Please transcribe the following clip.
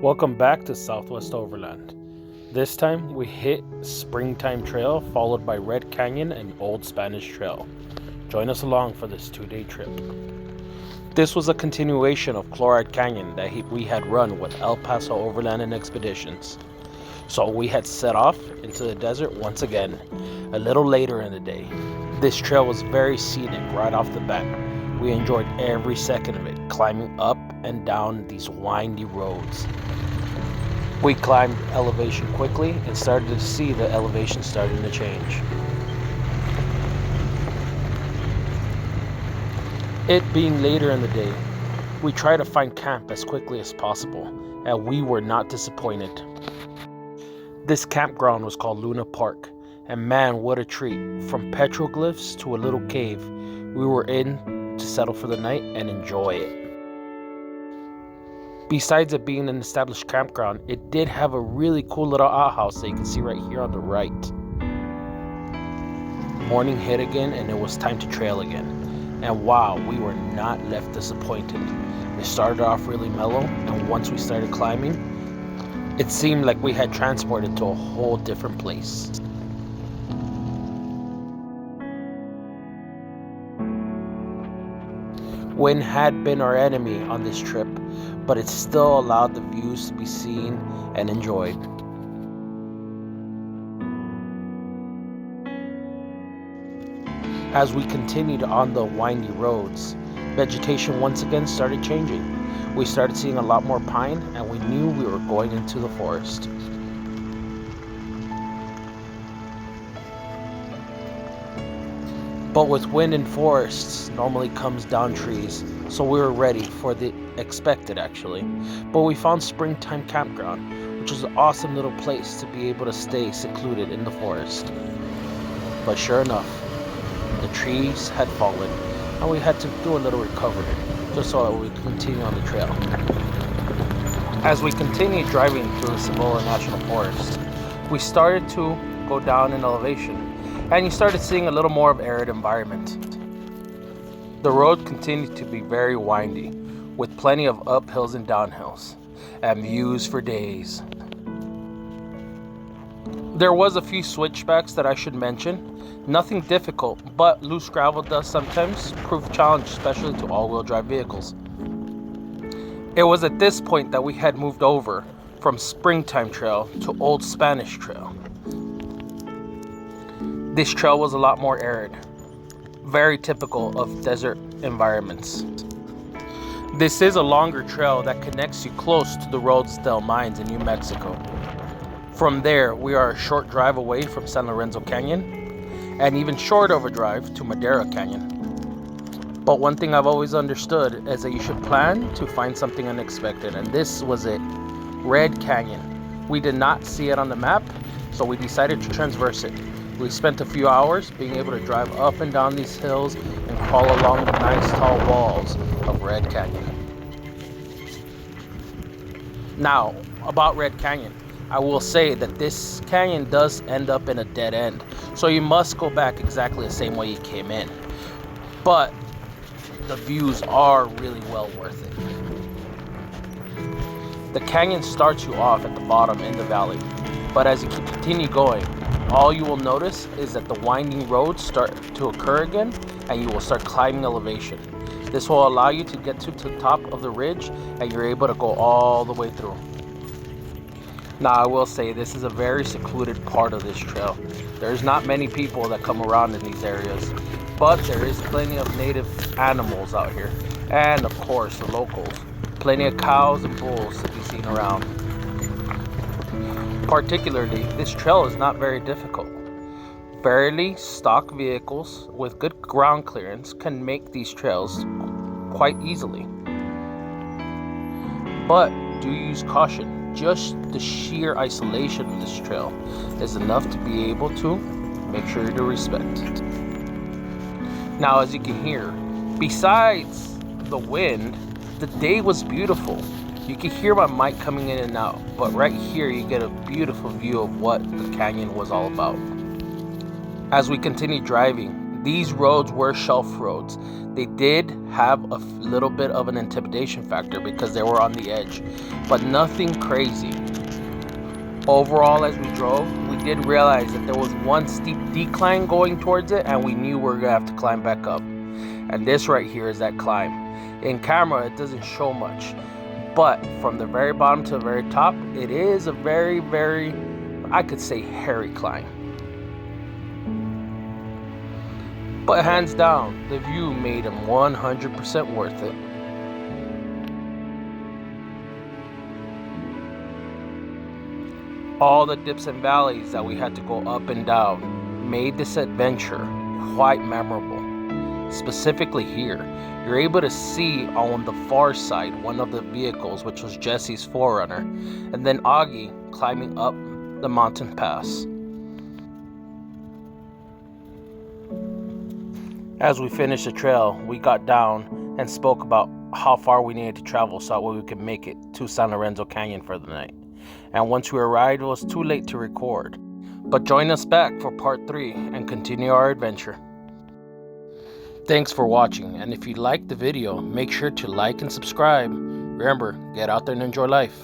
Welcome back to Southwest Overland. This time we hit Springtime Trail followed by Red Canyon and Old Spanish Trail. Join us along for this 2-day trip. This was a continuation of Chloride Canyon that we had run with El Paso Overland and Expeditions. So we had set off into the desert once again, a little later in the day. This trail was very scenic right off the bat. We enjoyed every second of it, climbing up and down these windy roads. We climbed elevation quickly and started to see the elevation starting to change. It being later in the day, we tried to find camp as quickly as possible, and we were not disappointed. This campground was called Luna Park, and man, what a treat. From petroglyphs to a little cave, we were in to settle for the night and enjoy it. Besides it being an established campground, it did have a really cool little outhouse that you can see right here on the right. Morning hit again and it was time to trail again. And wow, we were not left disappointed. It started off really mellow, and once we started climbing, it seemed like we had transported to a whole different place. Wind had been our enemy on this trip, but it still allowed the views to be seen and enjoyed. As we continued on the windy roads, vegetation once again started changing. We started seeing a lot more pine, and we knew we were going into the forest. But with wind and forests normally comes down trees, so we were ready for the expected actually. But we found Springtime Campground, which was an awesome little place to be able to stay secluded in the forest. But sure enough, the trees had fallen, and we had to do a little recovery just so that we could continue on the trail. As we continued driving through the Cibola National Forest, we started to go down in elevation, and you started seeing a little more of arid environment. The road continued to be very windy, with plenty of uphills and downhills, and views for days. There was a few switchbacks that I should mention. Nothing difficult, but loose gravel does sometimes prove a challenge, especially to all-wheel drive vehicles. It was at this point that we had moved over from Springtime Trail to Old Spanish Trail. This trail was a lot more arid, very typical of desert environments. This is a longer trail that connects you close to the Rosedale mines in New Mexico. From there, we are a short drive away from San Lorenzo Canyon, and even shorter of a drive to Madera Canyon. But one thing I've always understood is that you should plan to find something unexpected, and this was it. Red Canyon. We did not see it on the map, so we decided to transverse it. We spent a few hours being able to drive up and down these hills and crawl along the nice tall walls of Red Canyon. Now, about Red Canyon, I will say that this canyon does end up in a dead end, so you must go back exactly the same way you came in. But the views are really well worth it. The canyon starts you off at the bottom in the valley, but as you continue going, all you will notice is that the winding roads start to occur again, and you will start climbing elevation. This will allow you to get to the top of the ridge, and you're able to go all the way through. Now, I will say this is a very secluded part of this trail. There's not many people that come around in these areas, but there is plenty of native animals out here, and of course the locals. Plenty of cows and bulls to be seen around. Particularly, this trail is not very difficult. Fairly stock vehicles with good ground clearance can make these trails quite easily. But do use caution. Just the sheer isolation of this trail is enough to be able to make sure to respect it. Now, as you can hear, besides the wind, the day was beautiful. You can hear my mic coming in and out, but right here you get a beautiful view of what the canyon was all about. As we continued driving, These roads were shelf roads. They did have a little bit of an intimidation factor because they were on the edge, but nothing crazy. Overall, as we drove, we did realize that there was one steep decline going towards it, and we knew we were gonna have to climb back up. And this right here is that climb. In camera, it doesn't show much, but from the very bottom to the very top, it is a very, very, I could say, hairy climb. But hands down, the view made him 100% worth it. All the dips and valleys that we had to go up and down made this adventure quite memorable. Specifically here, you're able to see on the far side one of the vehicles, which was Jesse's 4Runner, and then Augie climbing up the mountain pass. As we finished the trail, we got down and spoke about how far we needed to travel so that way we could make it to San Lorenzo Canyon for the night. And once we arrived, it was too late to record. But join us back for part 3 and continue our adventure. Thanks for watching, and if you liked the video, make sure to like and subscribe. Remember, get out there and enjoy life.